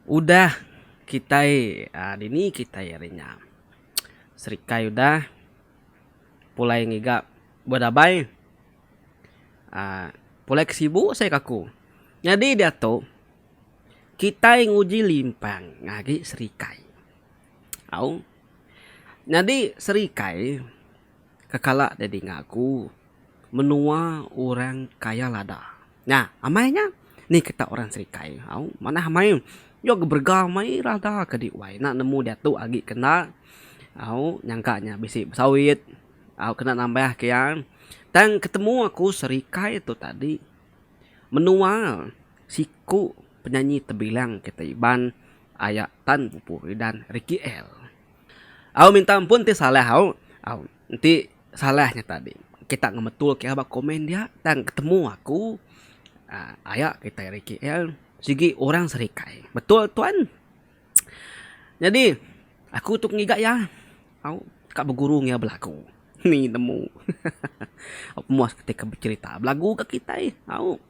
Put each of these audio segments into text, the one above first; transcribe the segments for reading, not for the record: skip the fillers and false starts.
Udah kita ini kita rinya. Serikai udah pulai ngigap badabay. Pulai kesibu saya kaku. Jadi dia tuh kita nguji limpang ngagi serikai. Au. Jadi serikai kekala jadi ngaku menua orang kaya lada. Nah, amainya nih kita orang serikai. Au, mana amai? Yo bergamai rada ke wai nak nemu dia tu agi kena au nyangkanya bisi sawit au kena nambah kian tang ketemu aku serikai itu tadi menua siku penyanyi terbilang kita iban ayak Tan Pupuri dan Ricky L. Au minta ampun ti salah au nanti salahnya tadi kita ngemetul kayak abak komen dia tang ketemu aku ayak kita Ricky L sigi orang serikai. Betul tuan. Jadi aku tuh ngigak ya. Aku kak bergurung ya belaku. Nih nemu. Aku puas ketika bercerita belagu ke kita Aku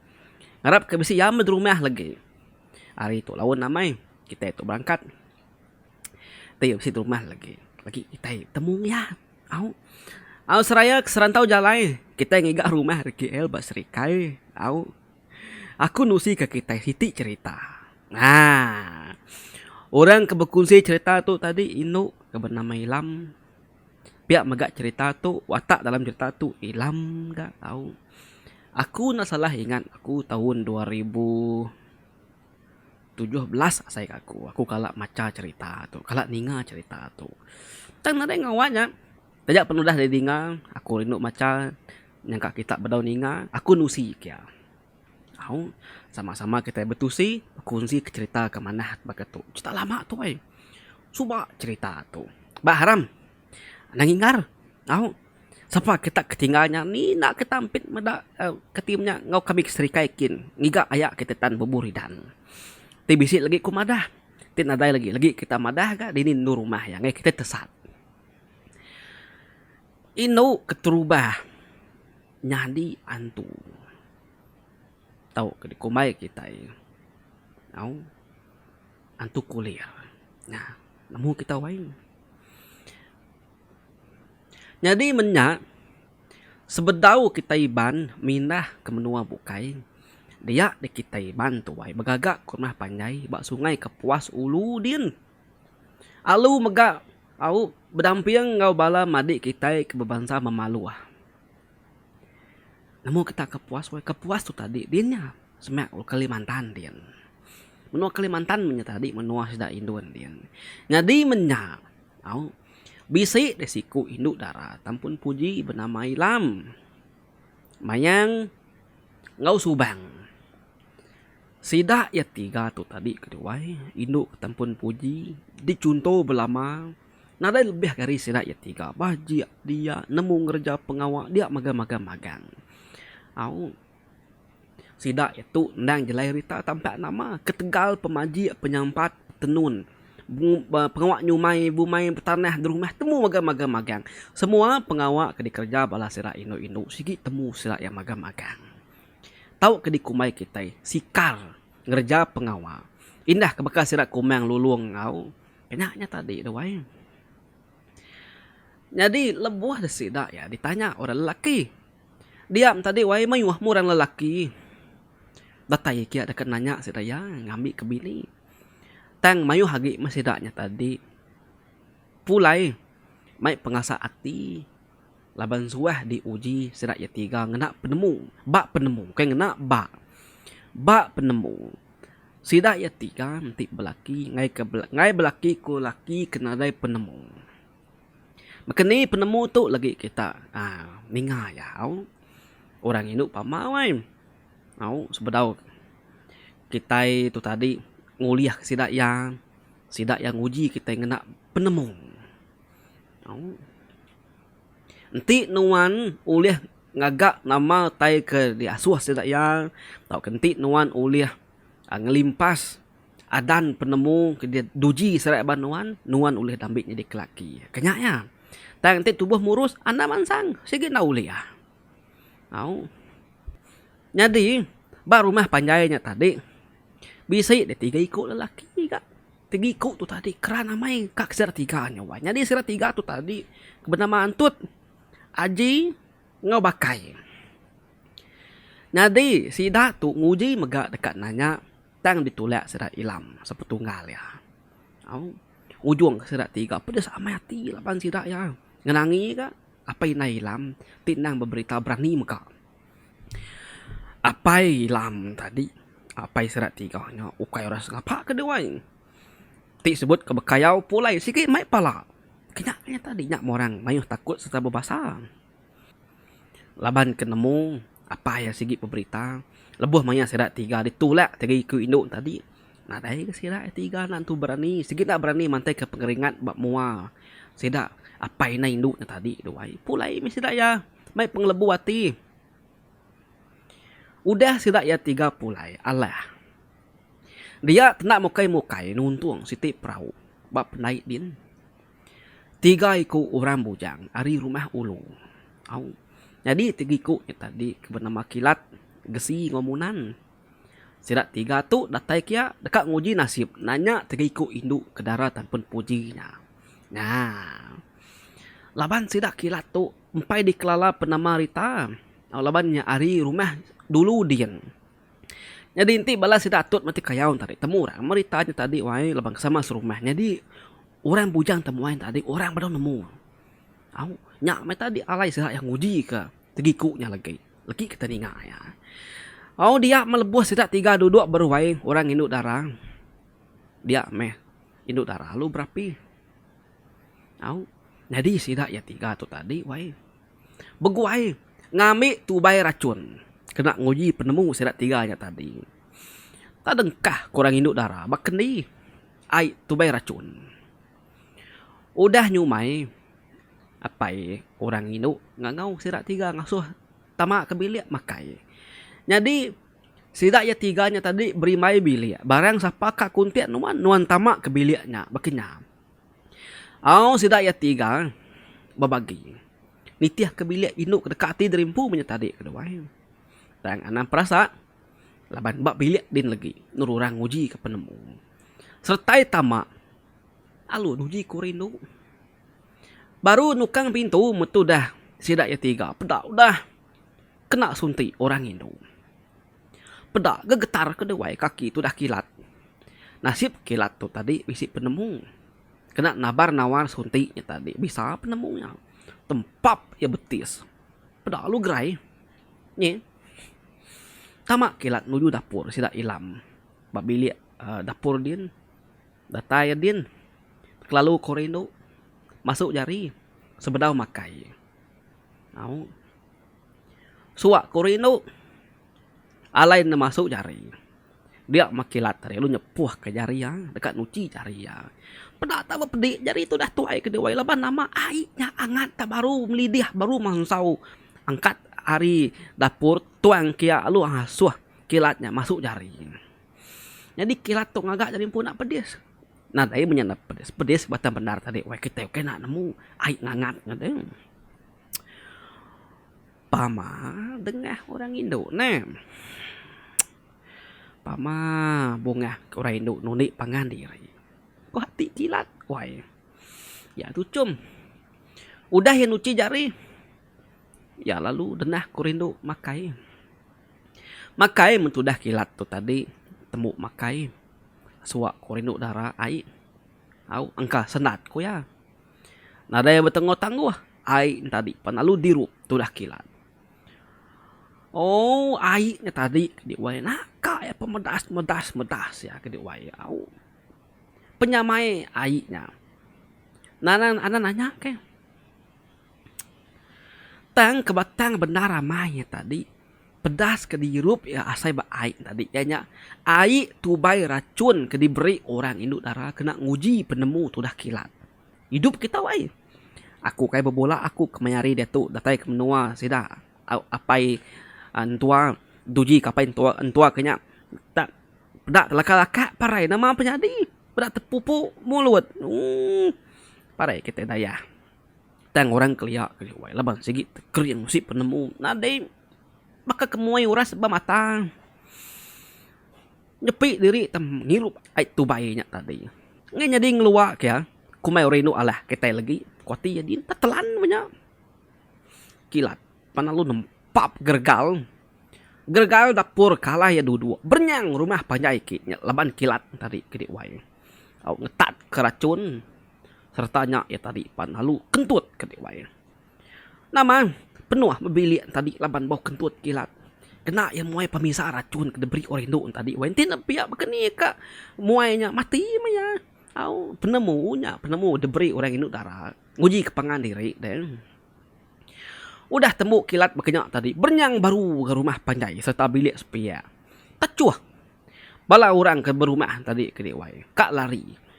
ngarap ke bisi ya rumah lagi. Hari itu lawan namai kita itu berangkat. Tapi bisi rumah lagi. Lagi kita temu ya. Aku seraya serantau jalan. Kita ngigak rumah RGL bas serikai. Aku nusi ke kita Siti cerita. Nah, orang kebekunsi cerita tu tadi Inu bernama Ilham. Pihak megak cerita tu watak dalam cerita tu Ilham gak tahu. Aku nak salah ingat aku tahun 2017 saya aku kalak maca cerita tu, kalak ninga cerita tu. Tang ada ngawanya. Tajak penuh dah dari ninga, aku rindu maca nyangka kita bedau ninga, aku nusi kia. Sama-sama kita betusi kunci ke cerita ke mana begitu cerita lama tu coba cerita tu baharam nangingar siapa kita ketinggalnya ni nak ketampit meda ketimnya ngau kami serikaikin ngiga ayak kita tan buburidan tibisi lagi ku madah tin ada lagi kita madah ga dini nu rumah yang kita tesat inu keterubah nyadi antu tahu ke kumai kita antu kuliah. Nah, namu kita wain. Jadi menyak sebedau kita iban minah ke menua bukai. Dia di kita iban tu wai begagak ke rumah panjai bak sungai ke Puas Ulu din. Alu megak au berdamping ngau bala madik kita ke bebansa memalu Namun kita ke Puas tu tadi dinnya semak Kalimantan din. Menua Kalimantan tadi menua sida Indun din. Jadi menyak bisi desiku induk darat tampun puji bernama Ilham. Mayang ngau subang. Sida ya tiga tu tadi kedua induk tampun puji dicunto belama. Nada lebih dari sida ya tiga baji dia nemu ngerja pengawal dia magang. Sida itu ndang jelai rita tampak nama ketegal pemaji penyampat tenun pengawak nyumai bumai petanah di rumah temu magang. Semua pengawak ke dikerja bala sira inu sigi temu sira yang magang. Tahu ke dikumai kita sikar ngerja pengawak indah ke bekas sira kumang lulung kenyaknya tadi doai. Jadi lebuah desida ya ditanya orang lelaki. Diam tadi wai mayuah orang lelaki. Datai kia ada nanya sedaya ngambil ke bini. Tang mayu hagi masih daknya tadi. Pulai mai pengasa ati laban suah diuji sedak ya tiga ngena penemu. Bak penemu kayak ngena bak penemu. Sidak ya tiga nanti belaki ngai belaki ku laki kena dai penemu. Makani penemu tu lagi kita ninga ya orang induk pamawai sebedau kita itu tadi nguliah sidak yang uji kita ngena penemu. Nanti nuan uliah ngagak nama tai ke diasuh sidak yang tau kenti nuan uliah ngelimpas adan penemu ke dia duji serak banuan nuan uliah dambik jadi kelaki. Kenyaknya tak nanti tubuh murus anda mansang sige na uliah. Jadi baru rumah panjainya tadi bisa deh tiga ikut lelaki kak. Tigiku tu tadi kerana mai kak sira tiga nyawa. Jadi sira tiga tu tadi kebenamaan tut aji ngau bakai. Jadi sida tu nguji megak dekat nanya tang ditulak sira ilam sepetunggal ya. Au ujung sira tiga pedes amai hati lapan sida ya. Ngenangi ka apa ina ilam tinang berberita berani megak. Apa ilam tadi? Apa sira tiga nya ukai ras ngapa kedewai. Ti sebut kebekayau pulai sikit mai pala. Kenyaknya tadi nyak morang mayuh takut serta berbahasa. Laban kenemu apa yang sigi berberita. Lebuh maya sira tiga ditulak tegi ku induk tadi. Nah dari ke sira tiga nan tu berani. Sikit nak berani mantai ke pengeringat bab mua. Sida apa ina induknya tadi duai. Pulai mi sida ya. Mai penglebu hati. Udah sida ya tiga pulai. Allah. Dia tenak mukai nuntung siti perahu. Bab naik din. Tiga iku orang bujang. Ari rumah ulu. Au. Jadi tiga iku tadi bernama kilat. Gesi ngomunan. Sirat tiga tu datai kia dekat nguji nasib. Nanya tiga iku induk ke darat tanpa pujinya. Nah. Laban sidak kilat tu. Empai dikelala penama Rita. Labannya ari rumah dulu din. Jadi inti balas sida atut mati kayaun tadi temu orang meritanya tadi wai labang sama serumah. Jadi orang bujang temuan tadi orang baru nemu. Au nyak mai tadi alai sida yang nguji ke tegikunya lagi ke teninga ya. Au dia melebuh sida tiga duduk baru wai orang induk darah. Dia meh induk darah lu berapi. Au jadi sida ya tiga tu tadi wai beguai ngamik tubai racun. Kena nguji penemu sirat tiganya tadi. Tak dengkah kurang induk darah. Bakeni. Ai tubai racun. Udah nyumai. Apai orang induk. Ngangau sirat tiga ngasuh. Tamak ke bilik makai. Jadi. Sirat ya tiganya tadi berimai bilik. Barang siapa kak kuntiak nuan tamak ke biliknya. Bakenya. Au sirat ya tiga. Babagi. Nitiah ke bilik induk dekati derimpu punya tadi kedua. Dan anak perasa laban bak bilik din lagi nururang uji ke penemu sertai tamak alu uji kurindu baru nukang pintu metu dah sidak ya tiga pedak udah kena suntik orang Indo pedak gegetar kedewai kaki tu dah kilat nasib kilat tu tadi bisi penemu kena nabar nawar suntiknya tadi bisa penemunya tempap ya betis pedak lu gerai nye tamak kilat nuju dapur sida ilam. Bab bilik dapur din. Dataya din. Lalu korendo. Masuk jari. Sebedau makai. Au. Suak korendo. Alain na masuk jari. Dia makilat tadi. Lu nyepuh ke jari ya. Dekat nuci jari ya. Pedak tak berpedik. Jari itu dah tuai ke dewai. Laban nama airnya angat tak baru melidih. Baru mangsau. Angkat hari dapur tuang kia lu asuh kilatnya masuk jari. Jadi kilat tu ngagak jadi pun nak pedes. Nah, dari menyana pedes batang benar tadi. Wah kita oke nak nemu air ngangat ngade. Pama dengah orang Indo ne. Pama bongah orang Indo nuni pangan diri. Kok hati kilat wah. Ya tu cum. Udah yang nuci jari. Ya lalu denah kurindu makai. Makai mentudah kilat tu tadi. Temu makai. Suak kurindu darah air. Au angka senat ku ya. Nada yang bertengok tangguh. Air tadi. Panalu dirup tu dah kilat. Oh airnya tadi. Kediwai naka ya pemedas ya kediwai. Au. Penyamai airnya. Anak nanya ke. Tang kebatang benar ramai tadi pedas ke dirup ya asai ba air tadi ya air tubai racun ke diberi orang induk darah kena nguji penemu tu dah kilat hidup kita wai aku kayak berbola aku kemayari dia tu datai ke menua sida apai antua duji kapai antua kenya tak pedak laka-laka parai nama penyadi pedak tepupu mulut parai kita daya tang orang keliak keliwai laban segi kering si penemu nadai maka kemuai uras ba mata nyepi diri tem ngirup ai tu bainya tadi Ngai jadi ngeluak ya. Kumai oreno alah kita lagi kuati jadi telan banyak. Kilat. Panalu nempap gergal. Gergal dapur kalah ya dua-dua. Bernyang rumah panjai ki. Laban kilat tadi kedik wai. Au ngetat keracun. Sertanya ya tadi panalu kentut kedik wai. Nama penuh mobilia tadi laban bau kentut kilat. Kena yang muai pemisah racun ke debri orendo tadi. Wai tina pihak bekeni ka muainya mati maya. Au penemu debri orang induk darah. Nguji kepangan diri dan udah temu kilat berkenyak tadi. Bernyang baru ke rumah panjai serta bilik sepia. Tacuah. Bala orang ke berumah tadi ke wai. Kak lari.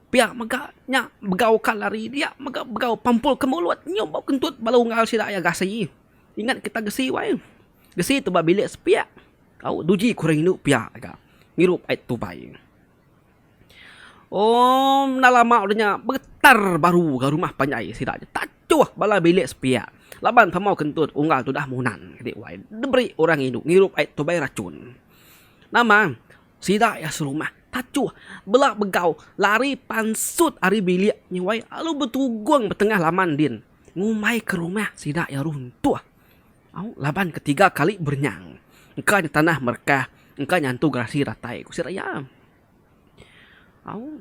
Pihak megaknya begau kak lari dia begau pampul ke mulut nyom bau kentut balau ngal sida ya gasi. Ingat kita gesi wai. Gesi tu ba bilik sepia. Au duji kurang induk pihak agak. Ngirup ait tu bai. Oh, nalama udahnya betar baru ke rumah panjai sida. Tacuah bala bilik sepia. Laban pamau kentut unggal tu dah munan kedik wai. Diberi orang induk ngirup ait tu bai racun. Nama sida ya serumah. Tacuh belak begau lari pansut ari bilik nyawai alu betugong betengah laman din. Ngumai ke rumah sida ya runtuh. Au laban ketiga kali bernyang. Engkau tanah merkah, engkau nyantu grasi ratai ku siraya. Au.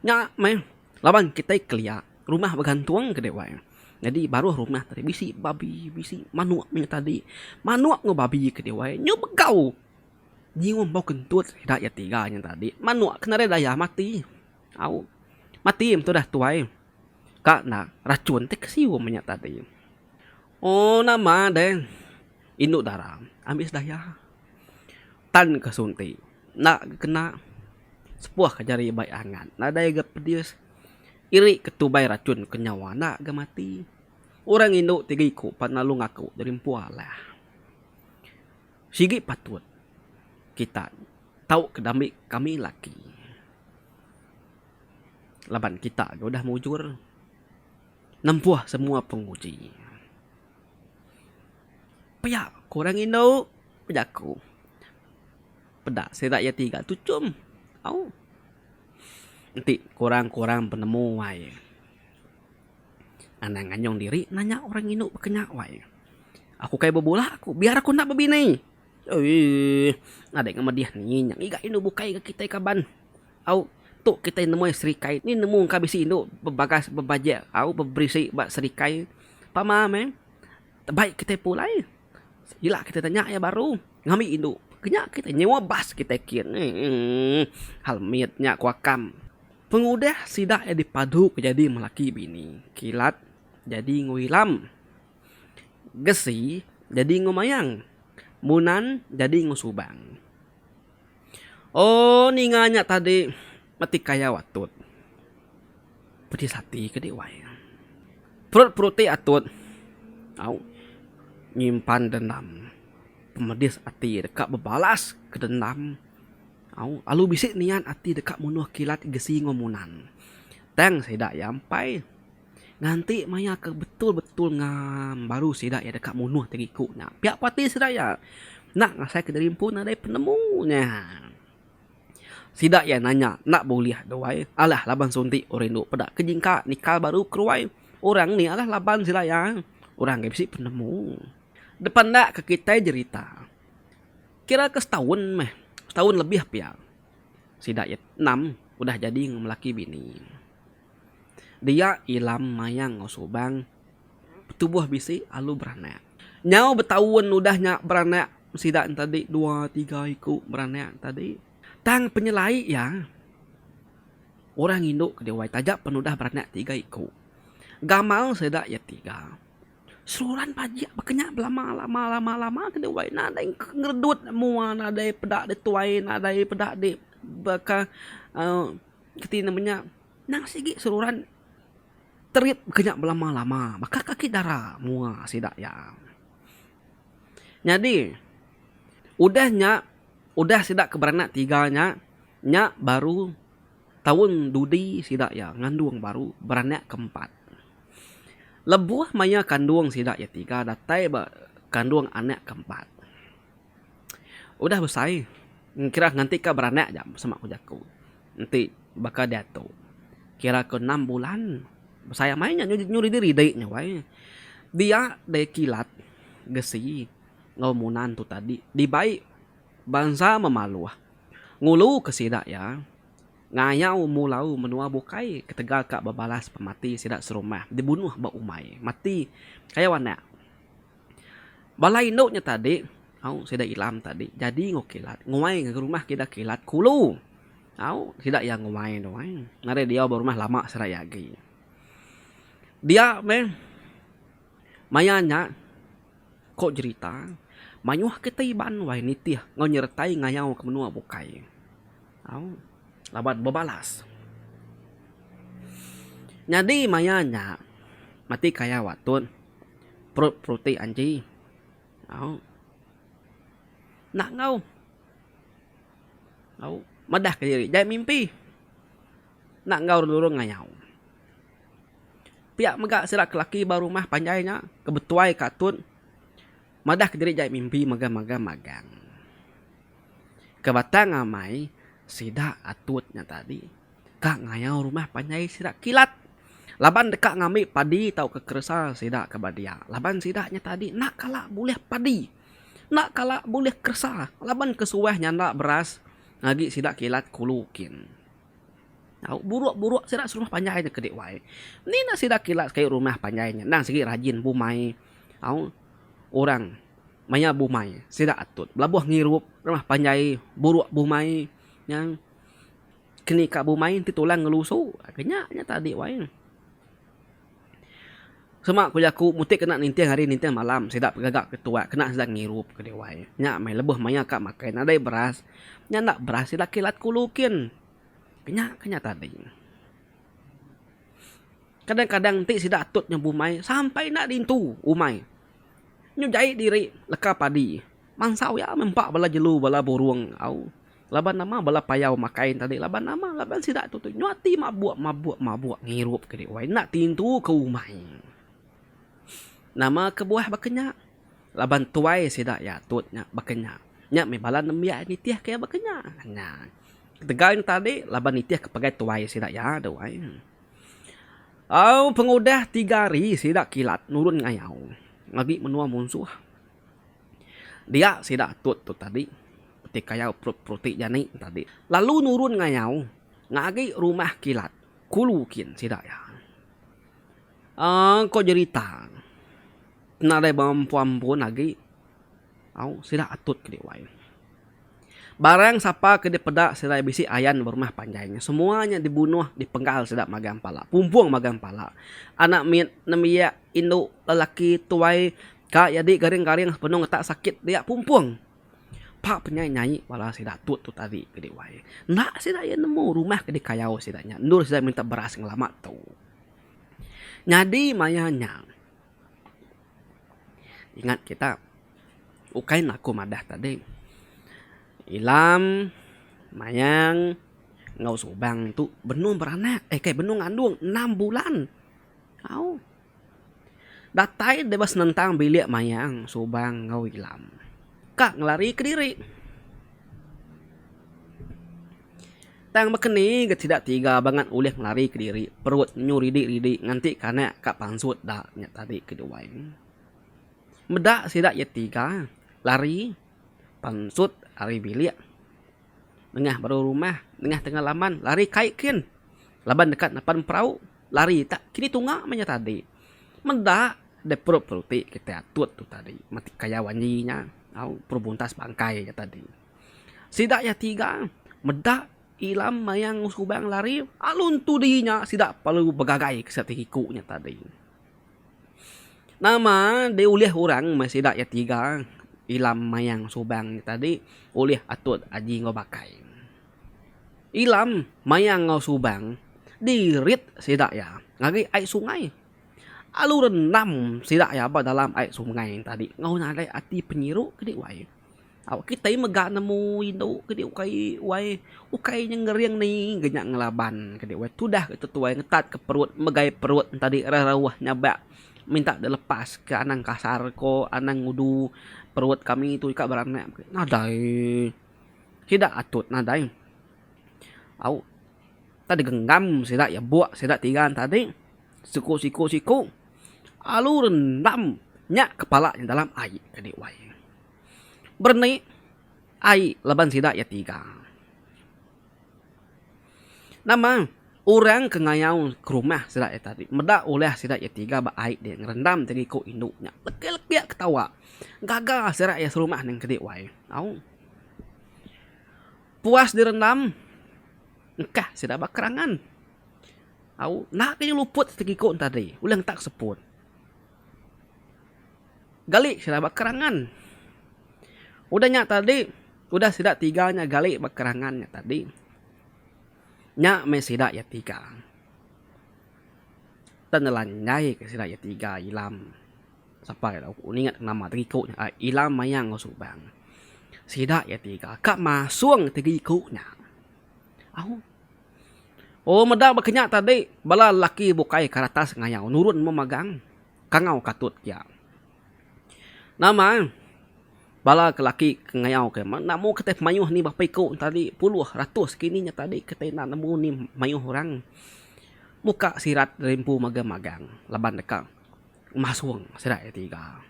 Nya meh laban kita kelia rumah bergantung ke dewa. Jadi baru rumah tadi bisi babi, bisi manuak punya tadi. Manuak ngo babi ke dewa. Nyu begau. Nyium bau kentut tidak ya tiga yang tadi. Manuak kena daya mati. Au. Mati itu dah tuai. Kak nak racun tek siu punya tadi. Oh nama deh. Induk darah. Ambis daya. Tan kesunti. Nak kena sepuah kejari baik angan. Nadai gak pedis. Iri ketubai racun kenyawa nak gak mati. Orang induk tigiku panalu ngaku dari pualah. Sigi patut. Kita tahu kedamik kami laki. Laban kita udah mujur. Nempuah semua penguji. Paya kurang induk. Pejaku. Pedak sedak ya tiga tucum. Au. Nanti kurang-kurang penemu wai. Anak nganyong diri nanya orang induk berkenyak wai. Aku kayak bebola aku biar aku nak bebini. Ada yang sama dia nih yang iga induk bukai ke kita kaban. Au tu kita nemu serikai ni nemu kabisi induk bebagas bebaja. Au beberisi bak serikai. Pamam baik kita pulai. Gila kita tanya ya baru ngami induk. Kenyak kita nyewa bas kita kian. Halmitnya kuakam. Pengudah sidak ya dipadu kejadi melaki bini. Kilat jadi nguilam. Gesi jadi ngumayang. Munan jadi ngusubang. Oh ninganya tadi mati kaya watut. Pedis hati ke dewai. Perut-perutnya atut. Au nyimpan dendam. Pemedis hati dekat berbalas ke dendam. Au alu bisik nian hati dekat munuh kilat gesi ngomunan. Tang sedak yampai. Nanti maya ke betul-betul ngam baru sedak ya dekat munuh tegiku nya. Pihak pati sedak ya. Nak ngasai ke derimpun ada penemunya. Sidak ya nanya nak boleh doai. Alah laban suntik orendo pedak kejingka nikal baru keruai. Orang ni alah laban sidak ya. Orang gak bisa penemu. Depan dak ke kita cerita. Kira ke setahun meh. Setahun lebih pihak. Sidak ya 6 udah jadi melaki bini. Dia ilam mayang ngosubang. Tubuh bisi alu beranak. Nyau betahun udahnya beranak. Sidak tadi 2-3 ikut beranak tadi. Tang penyelai ya. Orang induk ke dewai tajak penudah beranak 3 ikut. Gamal sedak ya 3. Seluruhan pajak berkenyak lama ke dewai. Nada yang ngerdut mua. Nada yang pedak di tuai. Nada yang pedak di baka ketina namanya. Nang sigi seluruhan terip berkenyak lama. Maka kaki darah mua sidak ya. Jadi udah sidak keberanak 3-nya. Nya baru tahun dudi sidak ya. Ngandung baru beranak 4. Lebuah maya kandung sidak ya 3. Datai kandung anak 4. Udah besar. Kira nanti ka beranak jam sama aku jaku. nanti bakal dato. Kira ke 6 bulan. Saya mainnya nyuri diri nya wae. Dia de kilat gesi ngomunan tu tadi. Di baik bangsa memalu. Ngulu ke sidak ya. Ngayau mulau menua bukai ketegal kak babalas pemati sidak serumah dibunuh ba umay mati kaya wana balai induknya tadi au sidak ilam tadi jadi ngokilat ngumay ke rumah kita kilat kulu au sidak yang ngumay doang nare dia berumah lama serayagi dia mayanya kok cerita manyuh ketiban wae nitih ngau nyertai ngayau ke menua bukai au laban bebalas. Jadi mayanya mati kaya watun perut pruti anji. Nak ngau. Madah ke diri jai mimpi. Nak ngau dulu ngayau. Piak megak sirak laki baru mah panjainya kebetuai katun. Madah ke diri jai mimpi magang. Kebatang amai sidak atutnya tadi kak ngayau rumah panjai sidak kilat laban dekat ngambil padi tau kekersa sidak kebadia laban sidaknya tadi nak kalak boleh padi nak kalak boleh kersa laban kesuwehnya nak beras lagi sidak kilat kulukin tau buruk sidak rumah panjainya kedek wae ni nak sidak kilat kayak rumah panjainya nang segi rajin bumai tau orang maya bumai sidak atut belabuh ngirup rumah panjai buruk bumai yang kini kak bumain titulang ngelusu akhirnya tadi wae semak kuliahku mutik kena nintih hari nintih malam sedap gagak ketua kena sedang ngirup ke wae nya mai lebih maya kak makan ada beras nya nak beras sidak kilat kulukin kenya tadi kadang-kadang ti sidak atut nya bumai sampai nak dintu umai nyujai diri leka padi mansau ya mempak bala jelu bala burung au laban nama bala payau makain tadi laban sidak tu nyuati mabuk ngirup ke wae nak tintu ke umai nama kebuah bakenya laban tuai sidak ya tutnya bakenya nya me bala nemia ni tiah kaya bakenya nya tegain tadi laban nitiah kepagai tuai sidak ya do wae au pengudah 3 hari sidak kilat nurun ngayau ngagi menua musuh dia sidak tut tu tadi kaya pruti jani tadi. Lalu nurun ngayau ngagi rumah kilat kulukin sidak ya. Kok cerita. Nare bampuan lagi. Sidak atut ke wae. Barang sapa ke pedak sidak bisi ayan berumah panjainya. Semuanya dibunuh, dipenggal sidak magang pala. Pumpuang magang pala. Anak namanya induk lelaki tuai kak jadi garing-garing penuh tak sakit dia pumpuang. Pak penyanyi wala sidak tut tu tadi gede wae. Nak sidak ya nemu rumah gede kayau sidaknya. Nur sidak minta beras ngelama tu. Nyadi mayanya. Ingat kita ukain aku madah tadi. Ilam mayang ngau subang tu benung beranak. Kayak benung ngandung 6 bulan. Datai debas nentang bilik mayang subang ngau ilam. Kak ngelari ke diri. Tang makeni tidak 3 banget ulih ngelari ke diri. Perut nyuri ridi nganti karena kak pansut dah nyat tadi kedua ini. Medak sidak ya 3 lari pansut hari bilik. Tengah baru rumah, tengah laman lari kaikin. Laban dekat napan perahu lari tak kini tunggak menya tadi. Medak de perut peruti kita atut tu tadi. Mati kaya wanjinya. Perbuntas bangkai ya tadi. Sidak ya 3 medak ilam mayang subang lari alun tu dinya sidak perlu begagai ke satikunya tadi. Nama de ulih orang masih sidak ya 3 ilam mayang subang tadi ulih atut aji ngobakai. Ilam mayang ngau subang dirit sidak ya ngagi ai sungai. Alu renam sidak ya apa dalam air sungai tadi ngau nadai ati penyiru kedi wae kita megak nemu indo kedi ukai yang ngeriang ni genyak ngelaban kedi wae tudah itu tuai ngetat ke perut megai perut tadi rawah nyabak minta dilepas ke anang kasar ko anang ngudu perut kami itu ikak beranak nadai tidak atut nadai tadi genggam sida ya buat sida tigaan tadi siku alu rendam nyak kepalanya dalam air kedi wai berni air laban sida ya tiga nama orang kengayau ke rumah sida ya tadi medak oleh sida ya tiga ba air dia ngerendam tadi ko induknya lek ketawa gagal sida ya serumah neng kedi wai au puas direndam engkah sida bakerangan au nak kaya luput tegi ko tadi ulang tak seput galik sida bakerangan udahnya tadi udah sida tiganya galik bakerangannya tadi nya me sida ya tiga tenelan nyai ke sida ya tiga ilam sampai aku ingat nama tegi ko ilam mayang ngosubang sida ya tiga kak masuang tegi ko nya au oh medak bakenya tadi bala laki bukai karatas ngayau nurun memagang kangau katut ya nama bala kelaki ngayau ke namu kete mayuh ni bapai ko tadi puluh ratus kininya tadi kete namu ni mayuh orang muka sirat rimpu magang laban deka masuang sirat tiga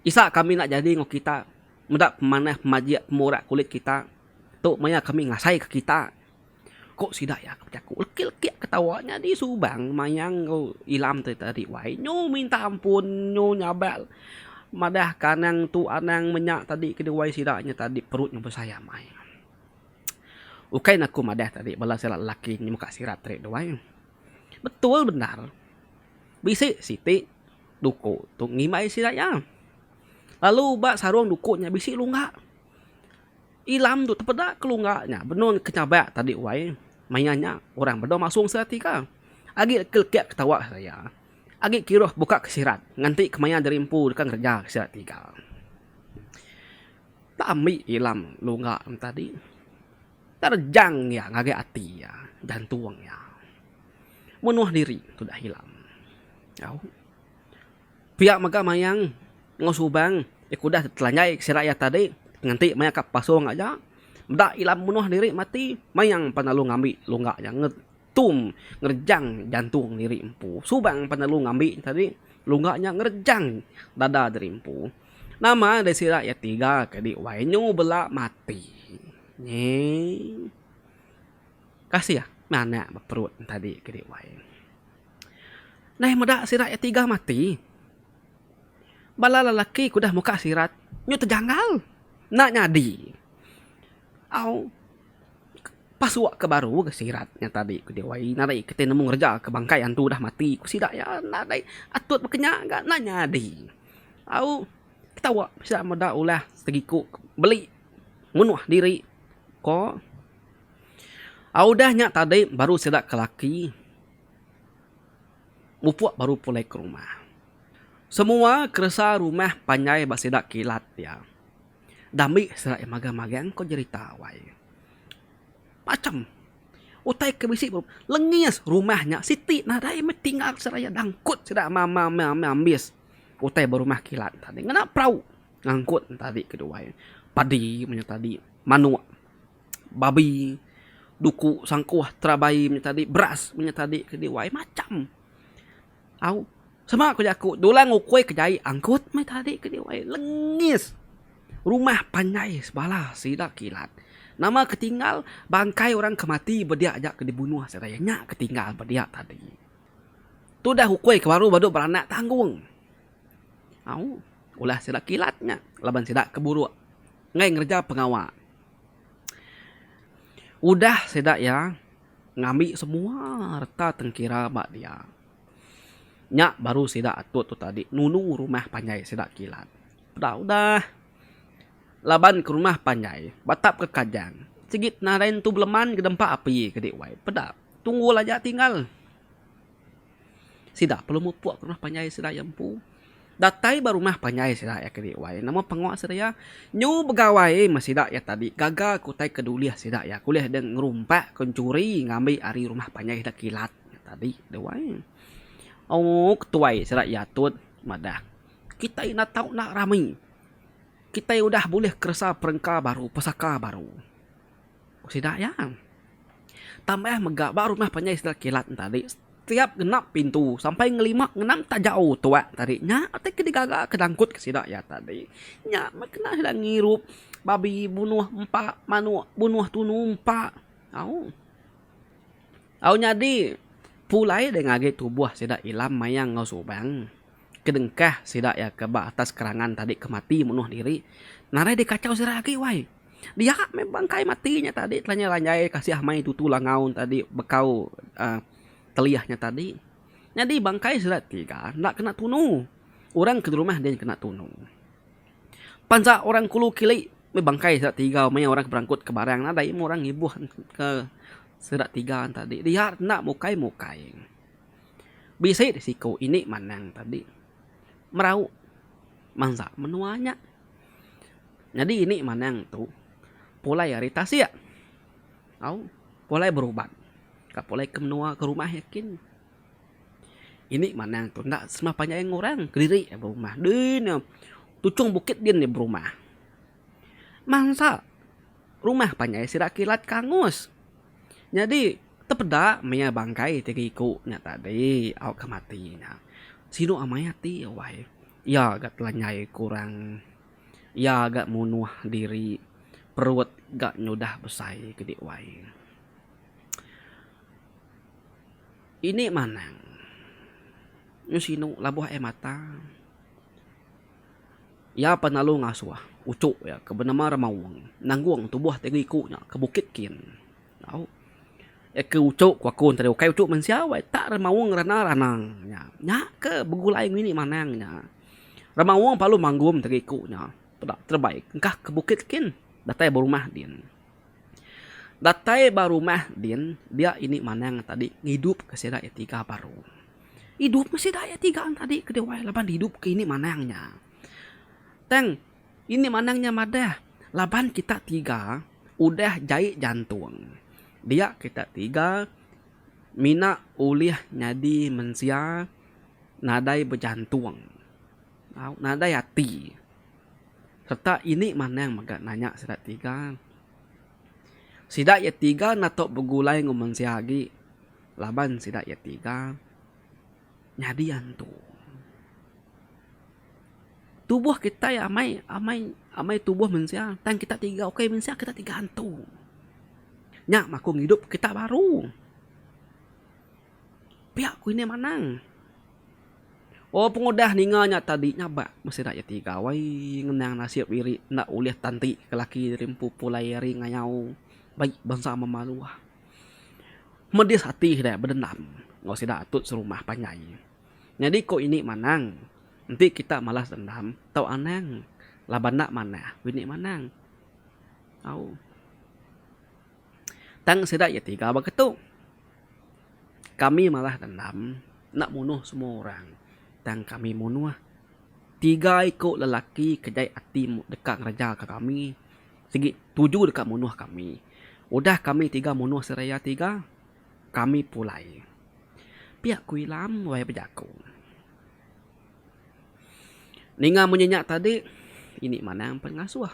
isa kami nak jadi ngok kita medak pemanah pemajia pemurak kulit kita tu maya kami ngasai ke kita kok sida ya aku lekil ketawanya di Subang mayang ilam tadi wai nyo minta ampun nyo nyabal madah kanang tu anang menyak tadi kedua sidanya tadi perutnya bersaya mai ukai aku madah tadi bala sila laki ni muka sirat trek doai betul benar bisi siti duko tu ngimai sidanya lalu bak sarung dukunya bisi lunga ilam tu terpedak kelunggaknya benon kenyabak tadi wai mainannya orang berdoa masuk seketika agi kelkiak ketawa saya agi kiroh buka kesirat nganti kemaya dari empu dekan kerja kesirat tiga tak ambil ilam lunggak tadi terjang ya ngage ati ya jantung ya menuh diri sudah hilang jauh pihak maga mayang ngosubang kudah telanjai kesirat ya tadi nganti maya kap pasong aja ndak ilam bunuh diri mati mayang panalu ngambil lunggaknya ngetum ngerjang jantung diri empu subang panalu ngambil tadi lunggaknya ngerjang dada diri empu nama desira ya tiga kedi wainyu bela mati nye kasih ya mana perut tadi kedi wain nah medak sirat ya tiga mati bala lelaki kudah muka sirat nyu terjanggal nak nyadi au pasuak ke baru ke siratnya tadi ke dewai nadai kete nemu ngerja ke bangkai antu dah mati ku sidak ya nadai atut bekenya enggak nak nyadi au ketawa bisa meda ulah segiku beli menuh diri kok au dahnya tadi baru sidak ke laki mupuak baru pulai ke rumah semua kerasa rumah panjai basidak kilat ya dami serak yang magang-magang kau cerita wai macam utai kebisi lengis rumahnya siti nadai tinggal seraya dangkut serak mama ambis utai berumah kilat tadi ngena prau ngangkut tadi kedua padi punya tadi manu babi duku sangkuah terabai punya tadi beras punya tadi kedua macam au sama aku dulang ukui kejai angkut mai tadi kedua lengis rumah panjai sebalah sidak kilat. Nama ketinggal bangkai orang kemati berdiak ajak ke dibunuh serayanya ketinggal berdiak tadi. Tu dah hukui ke baru baduk beranak tanggung. Au, ulah sidak kilatnya laban sidak keburu. Ngai ngerja pengawal. Udah sidak ya ngambil semua harta tengkira bak dia. Nyak baru sidak atut tu tadi nunu rumah panjai sidak kilat. Udah laban ke rumah panjai batap ke kajang sigit narain tu beleman ke dempak api ke dik wai pedap tunggu aja tinggal sidak perlu mupuak ke rumah panjai sidak yampu datai baru rumah panjai sidak ya ke dik wai nama penguak sidak nyu begawai masidak ya tadi gagal kutai keduliah sidak ya kuliah dan ngerumpak kencuri ngambil ari rumah panjai dak kilat ya tadi dik wai oh ketuai sidak ya tut madah kita ina tahu nak ramai kita udah boleh kerasa perengka baru, pesaka baru. Tidak ya. Tambah megak baru rumah panjai sida kilat tadi. Setiap genap pintu sampai ngelima ngenam tak jauh tua tadi nya ate kedigagak kedangkut ke sida ya tadi nya makna sida ngirup babi bunuh empa manu bunuh tunu empa au nyadi pulai dengan age tubuh sida ilam mayang ngau subang kedengkah sida ya ke atas kerangan tadi kemati bunuh diri narai dikacau sida lagi wai dia memang kai matinya tadi telanya-lanyai kasih amai tutu langaun tadi bekau teliyahnya tadi. Jadi bangkai sudah 3 nak kena tunu. Orang ke rumah dia kena tunu. Pansa orang kulu kili bangkai sudah 3 maya orang berangkut ke barang nada orang ibu ke sudah 3 tadi. Dia nak mukai. Bisa risiko ini manang tadi. Merau mangsa menuanya. Jadi ini manang tu mulai iritasi ya. Mulai berubah. Kapolai ke menua ke rumah yakin. Ini mana yang tu nak semua panjang orang kediri ya berumah. Dia tucung bukit dia ni berumah. Mangsa rumah panjang sirak kilat kangus. Jadi terpeda maya bangkai tigiku nya tadi au kematinya. Sino amayati wai. Ya agak telanyai kurang. Ya agak munuh diri. Perut gak nyudah besai gede wai. Ini manang. Yung sino labuh mata. Ya panalu ngasuah. Ucuk ya kebenama ramawang. Nangguang tubuh tegiku nya ke bukit kin. Ke ucuk wakun tadi kai ucuk mensiawai tak ramawang ranang nya ke begulai ini manangnya. Ramawang palu manggum tegiku nya. Pedak terbaik engkah ke bukit kin. Datai berumah din. Datai barumah din dia ini manang tadi hidup ke sida ya 3 baru. Hidup masih daya 3 tadi ke dewai laban hidup ke ini manangnya. Teng ini manangnya madah. Laban kita 3 udah jahit jantung. Dia kita 3 mina ulih nyadi mensia nadai berjantung. Nadai hati. Serta ini manang maga nanya sida 3. Sida ya 3 natok begulai ngomong siagi. Laban sida ya 3. Nyadian tu. Tubuh kita ya amai tubuh mensia. Tang kita 3 oke mensia kita 3 hantu. Nya makung hidup kita baru. Pihak ku ini manang. Oh pengodah ninganya tadi nyaba masih ya 3 wai ngenang nasib wiri nak uliah tanti kelaki rimpu pulai ring ngayau. Baik bangsa memaluah. Medis hati dah berdendam. Ngau sida atut serumah panjai. Jadi kok ini manang. Nanti kita malas dendam. Tau anang. Laban nak mana. Wini manang. Tahu. Tang sida ya 3 begitu. Kami malah dendam. Nak bunuh semua orang. Tang kami bunuh. 3 ikut lelaki kejai hati dekat raja ke kami. Segi 7 dekat bunuh kami. Udah kami 3 bunuh seraya 3. Kami pulai. Pihak kuilam wai berjaku. Ninga menyenyak tadi. Ini mana yang pengasuh.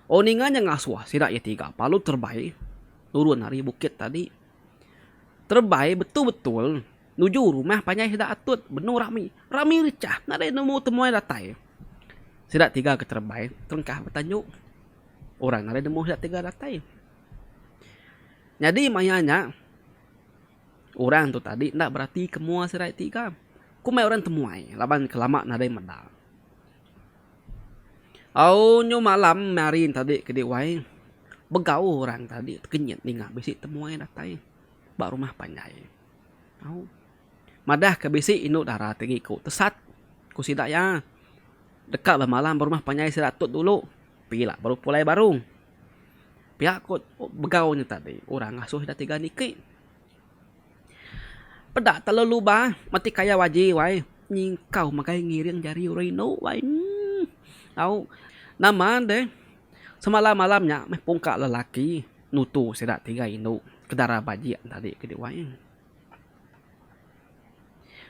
Oh ninganya ngasuh. Sidak ya 3. Palu terbaik. Turun hari bukit tadi. Terbaik betul-betul. Nuju rumah panjang sidak atut. Benar rami. Rami ricah. Nada nemu temuai datai. Sidak 3 ke terbaik. Terengkah bertanjuk. Orang nada nemu sidak 3 datai. Jadi mayanya orang tu tadi ndak berarti kemua serai 3. Kumai orang temuai laban kelama nadai medal. Au nyu malam marin tadi ke diwai. Begau orang tadi kenyet ninga bisi temuai datai. Bak rumah panjai. Au. Madah ke bisi induk darah tegi ku tesat ku sidak ya. Dekat malam berumah panjai sidak tut dulu. Pila baru pulai baru. Pihak kot begaunya tadi orang asuh dah 3 niki. Pedak terlalu bah mati kaya waji wai nyingkau makai ngiring jari urino wai. Au nama deh semalam malamnya meh pungka lelaki nutu sedak 3 induk kedara baji tadi ke wai.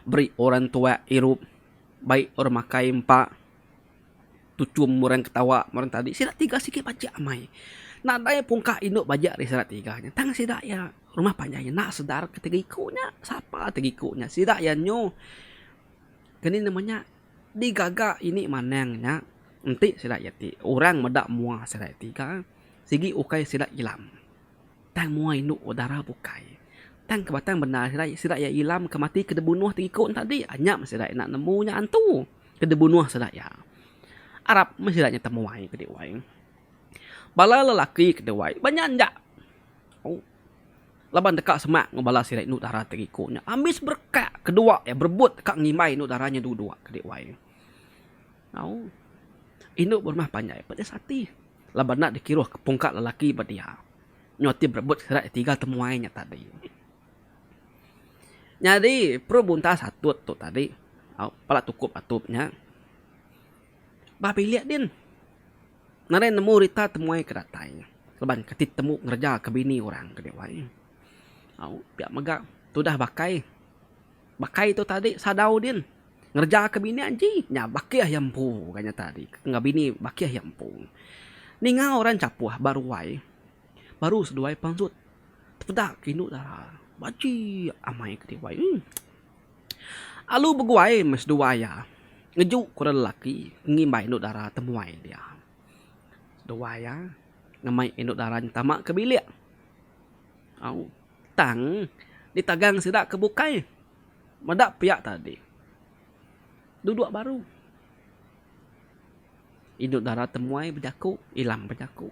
Beri orang tua irup baik orang makai empak tucum orang ketawa orang tadi sidak tiga sikit bajak amai nak daya pungka induk bajak di sidak tiganya tang sidak ya rumah panjangnya nak sedar ketegikunya siapa tegikunya sidak ya nyo kini namanya digagak ini manangnya nanti sidak ya ti orang medak mua sidak tiga sigi ukai sidak ilam tang mua induk udara bukai tang kebatang benar sidak ya ilam kemati kedebunuh tegikun tadi anyap sidak nak nemunya antu kedebunuh sidak ya Arab masih temuai ke dewai. Bala lelaki ke dewai banyak enggak. Oh. Laban dekat semak ngobala sirai nu darah tegikunya. Amis berkak kedua ya berebut kak ngimai nu darahnya dua ke dewai. Oh. Induk bermah panjai pada sati. Laban nak dikiruh ke pungkak lelaki badia. Nyoti berebut sirai tiga temuainya tadi. Jadi perubunta satu tu tadi. Oh, pala tukup atupnya. Babi lihat din. Narai nemu rita temuai keratai. Leban ketit temu ngerja ke bini orang ke dewai. Au, biak megak. Tu dah bakai. Bakai tu tadi sadau din. Ngerja ke bini anji. Nya bakiah yampu kanya tadi. Enggak bini bakiah yampu. Ninga orang capuah baru wai. Baru seduai pangsut. Tepedak kinu darah. Baci amai ke dewai. Alu beguai mes duaya. Ngejuk kurang lelaki ngimbai induk darah temuai dia. Dua ya ngamai induk darah tamak ke bilik. Au tang ditagang sidak ke bukai. Medak piak tadi. Duduk baru. Induk darah temuai berjaku, ilam berjaku.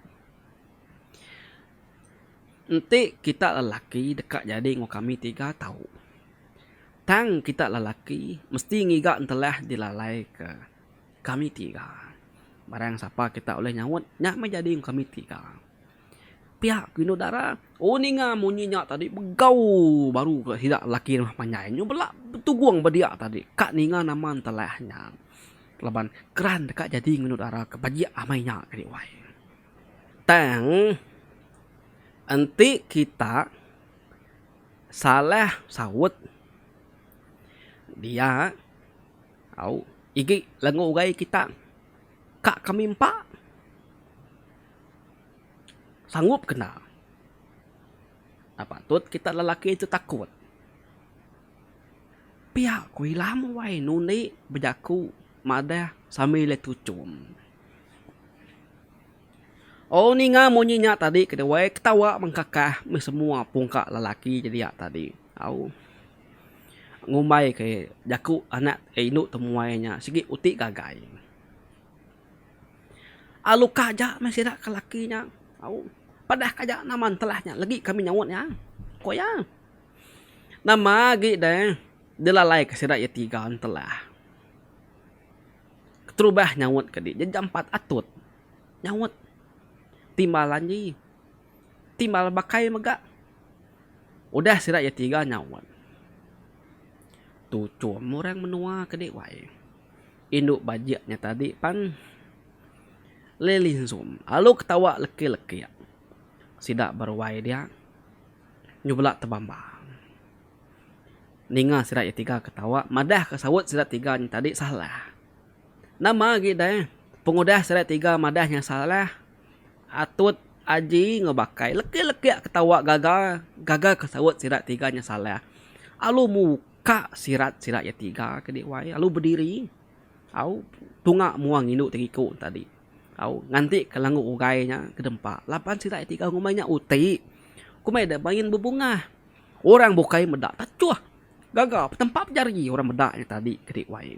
Nanti kita lelaki dekat jadi ngau kami tiga tahu. Tang kita lelaki mesti ngigak entelah dilalai ke kami tiga. Barang siapa kita oleh nyawut, nyak menjadi kami tiga. Pihak kino darah, oh ninga munyinya tadi begau baru ke tidak lelaki rumah panjang. Nyo belak betuguang berdiak tadi. Kak ninga nama entelahnya. Leban keran dekat jadi kino darah ke bajiak amainya ke diwai. Tang nanti kita salah sawut dia au igi lengo ugai kita kak kami empat sanggup kena apa tut kita lelaki itu takut pihak kui lama wai nuni berjaku madah sambil tucum oh ninga munyinya tadi kedewai ketawa mengkakah semua pungkak lelaki jadi ya tadi au ngumbai ke jaku anak induk temuainya segi utik gagai. Alu kajak masih dak ke lakinya. Au padah kajak naman telahnya lagi kami nyawutnya. Koya. Nama gi deh dilalai ke sidak ya tiga telah. Keterubah nyawut ke di jam 4 atut. Nyawut. Timbalan ji. Timbal bakai megak. Udah sidak ya tiga nyawut. Tucum orang menua ke dewai. Induk bajaknya tadi pan lelin zoom. Alu ketawa leki-leki. Sidak berwai dia. Nyubelak tebambang. Ninga sidak ya tiga ketawa. Madah kesawut sidak tiga tadi salah. Nama gitu pengudah sidak tiga madahnya salah. Atut aji ngebakai. Leki-leki ketawa gagal. Gagal kesawut sidak tiganya salah. Alu muka sirat ya tiga ke diwai. Alu berdiri. Au tungak muang induk tegiku tadi. Au nganti kelangu ugainya ke dempak. Lapan sirat ya tiga ngumainya uti. Kumai dah main berbunga. Orang bukai medak tacuah. Gagal tempat jari orang medaknya tadi ke diwai.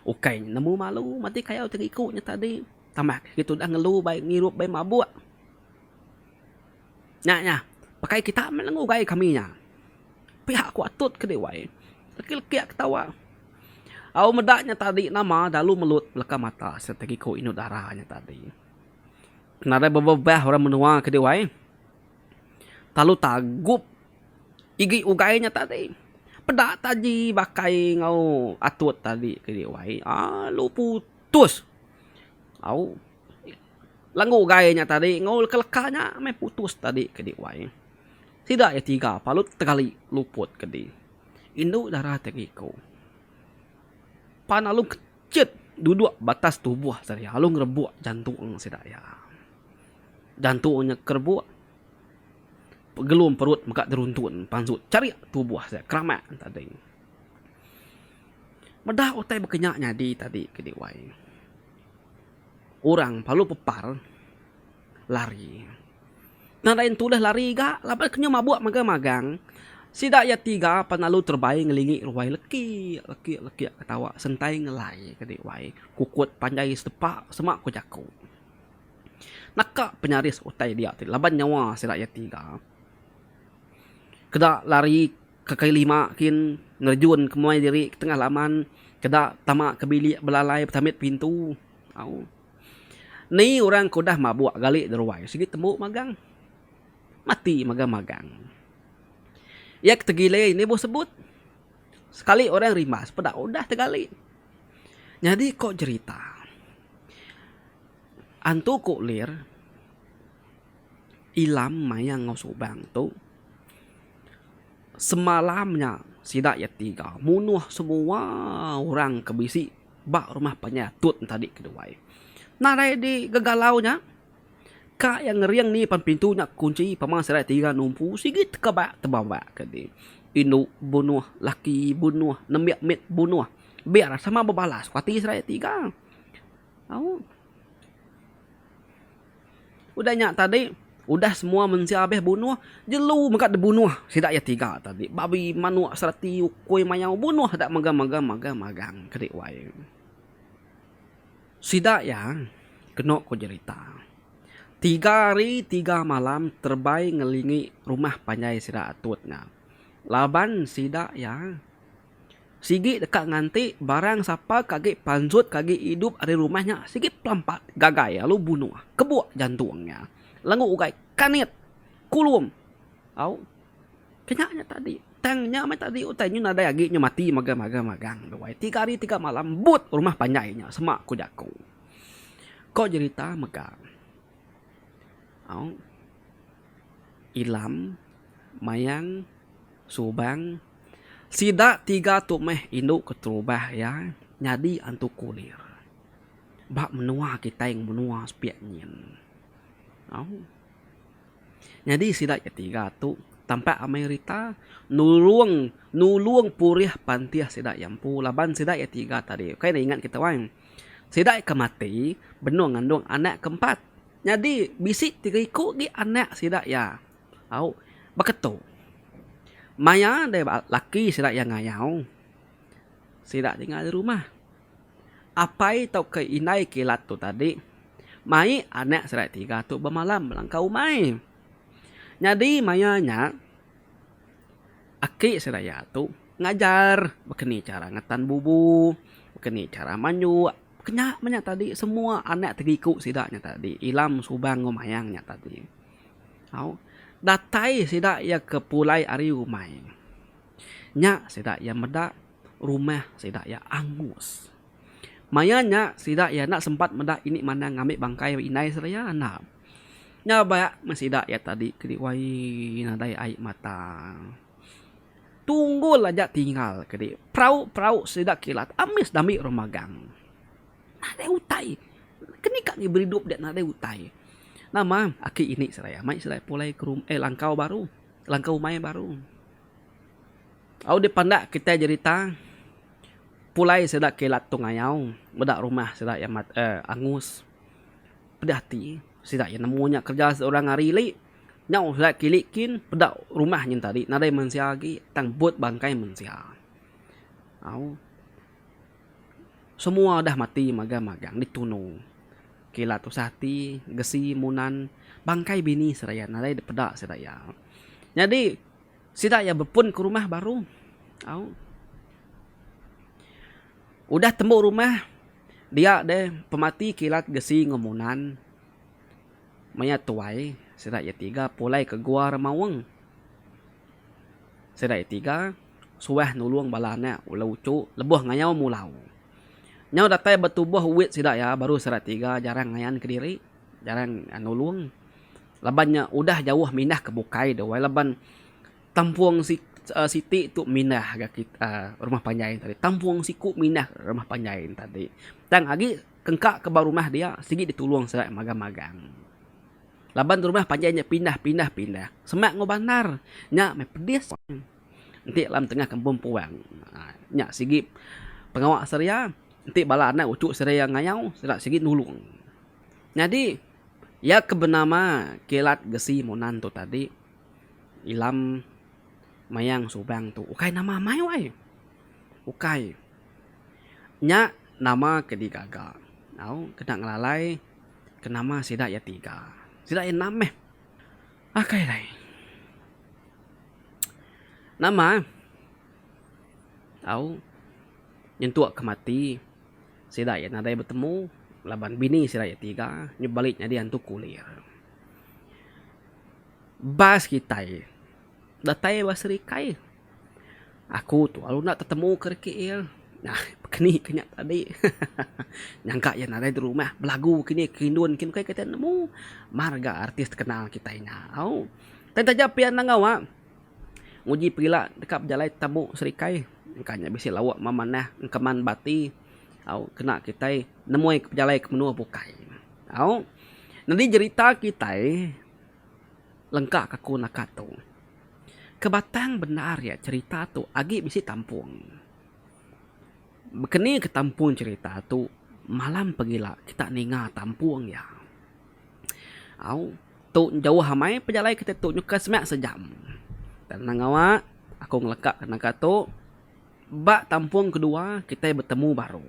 Ukai nemu malu mati kaya tegikunya tadi. Tamak gitu dah ngeluh baik ngirup baik mabuk. Nya pakai kita melengu ugai kaminya. Pihak kuatut ke dewai. Laki-laki ketawa. Au medaknya tadi nama dalu melut belakang mata strategi ko inu darahnya tadi. Kenapa bebah orang menua ke dewai? Talu tagup igi ugainya tadi. Pedak tadi bakai ngau atut tadi ke dewai. Lu putus. Au langgu ugainya tadi ngau kelekanya me putus tadi ke dewai. Tidak ya tiga palut tekali luput ke di. Induk darah tegiko. Panalu kecit duduk batas tubuh saya, lalu ngerebuk jantung saya. Jantungnya kerebuk, gelum perut maka teruntun pansut cari tubuh saya keramat tadi. Medah utai berkenyaknya di tadi kediwai. Orang palu pepar lari. Nadain tulis lari gak, lapan kenya mabuk magang-magang. Sidak ya tiga panalu terbaik ngelingi ruai leki ketawa sentai ngelai kediwai. Kukut panjai sepak semak ku jaku. Nakak penyaris utai dia tadi laban nyawa sidak ya tiga. Kedak lari ke kaki lima kin nerjun kemuai diri ke tengah laman. Kedak tamak ke bilik belalai pertamit pintu. Ni orang kudah mabuk galik deruai. Sigi tembuk magang. Mati magang-magang. Yak tegile ini bos sebut. Sekali orang rimas pada udah tegali. Jadi kok cerita. Antu kok lir. Ilam mayang ngosubang tu. Semalamnya sidak ya tiga. Munuh semua orang kebisi. Bak rumah penyatut tadi kedua. Narai di gegalaunya. Kak yang ngeriang ni pan pintunya kunci pamang serai tiga numpu sigit ke bak tebawak ke di. Inu bunuh, laki bunuh, nemiak mit bunuh. Biar sama berbalas kuati serai tiga. Udah nyak tadi, udah semua mensiabeh bunuh, jelu mengkat dibunuh. Sidak ya tiga tadi. Babi manu serati kue mayau bunuh dak magang kedik wae. Sidak yang kenok ko cerita. 3 hari 3 malam terbaik ngelingi rumah panjai sidak atutnya. Laban sidak ya. Sigi dekat nganti barang siapa kaki pansut kaki hidup ada rumahnya. Sigi pelampat gagai lalu bunuh. Kebuk jantungnya. Lengu ugai kanit. Kulum. Kenyaknya tadi. Tangnya mai tadi utainya nada aginya mati magang. 3 hari 3 malam but rumah panjainya. Semak kujaku. Kok cerita megang. Ilam, mayang, subang, sidak 3 tu meh induk keterubah ya, nyadi antu kulir. Bak menua kita yang menua sepiak nyin. Nyadi sidak ya 3 tu, tampak Amerika nulung purih pantiah sidak yampu laban sidak ya 3 tadi. Kau ingat kita wang. Sidak kemati, benuang ngandung anak keempat. Jadi bisik 3 ikut di anak sidak ya. Beketu. Maya de laki sidak yang ngayau. Sidak tinggal di rumah. Apai tau ke inai kilat tu tadi. Mai anak sidak 3 tu bermalam melangkau mai. Jadi mayanya aki sidak ya tu ngajar begini cara ngetan bubu, begini cara manyu. Kenyaknya tadi semua anak terikut sidaknya tadi. Ilam subang ngomayangnya tadi. Datai sidak ya ke pulai ari umai. Nyak sidak ya medak rumah sidak ya angus. Mayanya sidak ya nak sempat medak ini mana ngambil bangkai inai seraya anak. Nya banyak mesidak ya tadi kediwai nadai air mata. Tunggu aja tinggal kedi. Prau sidak kilat amis dami romagang. Nada utai. Kenikah ni beridup dia nada utai. Nama aki ini seraya. Mai seraya pulai ke langkau baru. Langkau mai baru. Di pandak kita cerita. Pulai sedak kelat tungayau. Bedak rumah sedak yang angus. Pedati. Sedak yang nemunya kerja seorang hari li. Nyau sedak kilikin. Bedak rumahnya tadi. Nada mensiagi. Tang buat bangkai mensia. Semua dah mati magang ditunu. Kilat usati, gesi, munan, bangkai bini seraya. Nadai pedak seraya. Jadi, sidak ya berpun ke rumah baru. Udah tembuk rumah. Dia deh pemati kilat gesi ngomunan. Maya tuai. Sidak ya 3 pulai ke gua remawang. Sidak ya 3 suah nulung balana ulau cu lebuh ngayau mulau. Nyau datai bertubuh wit sidak ya baru serat 3 jarang ngayan ke diri, jarang nulung. Labannya udah jauh mindah ke bukai dewai laban tampuang si Siti tu minah ke kita rumah panjain tadi. Tampuang siku minah rumah panjain tadi. Tang agi kengkak ke baru rumah dia, sigi ditulung serak magang-magang. Laban rumah panjainnya pindah. Semak ngobanar. Nya me pedis. Nanti lam tengah kampung puang. Nya sigi pengawak seria, nanti bala anak ucuk seria ngayau, serak sigi nulung. Jadi ya kebenama kilat gesi monan tu tadi. Ilam mayang subang tu. Ukai nama mayo ai. Ukai. Nya nama kedigaga. Au kena ngelalai ke nama sidak ya 3. Sidak ya 6 Akai lai. Nama au nyentuak kemati. Sidak ya nadai bertemu laban bini sidak ya 3 nyebaliknya dia antu kulir. Bas kita datai baserikai. Aku tu alu nak ketemu ke KL. Nah, kini kenyak tadi. Nyangka ya nadai di rumah belagu kini kerinduan kini kai kata nemu marga artis terkenal kita ina. Au. Tadi aja pian nangawa. Nguji pila dekat jalai tamu serikai. Kanya bisi lawak mamanah keman bati. Au kena kita nemui ke jalai ke menua bukai. Au. Nanti cerita kita lengkap aku nak tu. Kebatang benar ya cerita tu agi bisi tampung. Bekeni ke tampung cerita tu malam pagila kita ninga tampung ya. Au tu jauh hamai pejalai kita tu nyuka semak sejam. Dan nangawa aku ngelekak kena katu bak tampung kedua kita bertemu baru.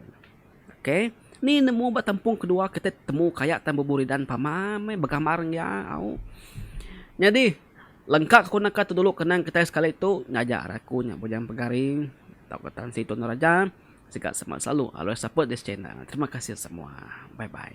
Okey. Ni nemu bak tampung kedua kita temu kayak tambu buridan pamame begamarang ya. Au. Jadi lengkap aku nak kata dulu kenang kita sekali itu ngajar aku nya bujang pegaring tak katan situ naraja sikat semangat selalu always support this channel. Terima kasih semua. Bye bye.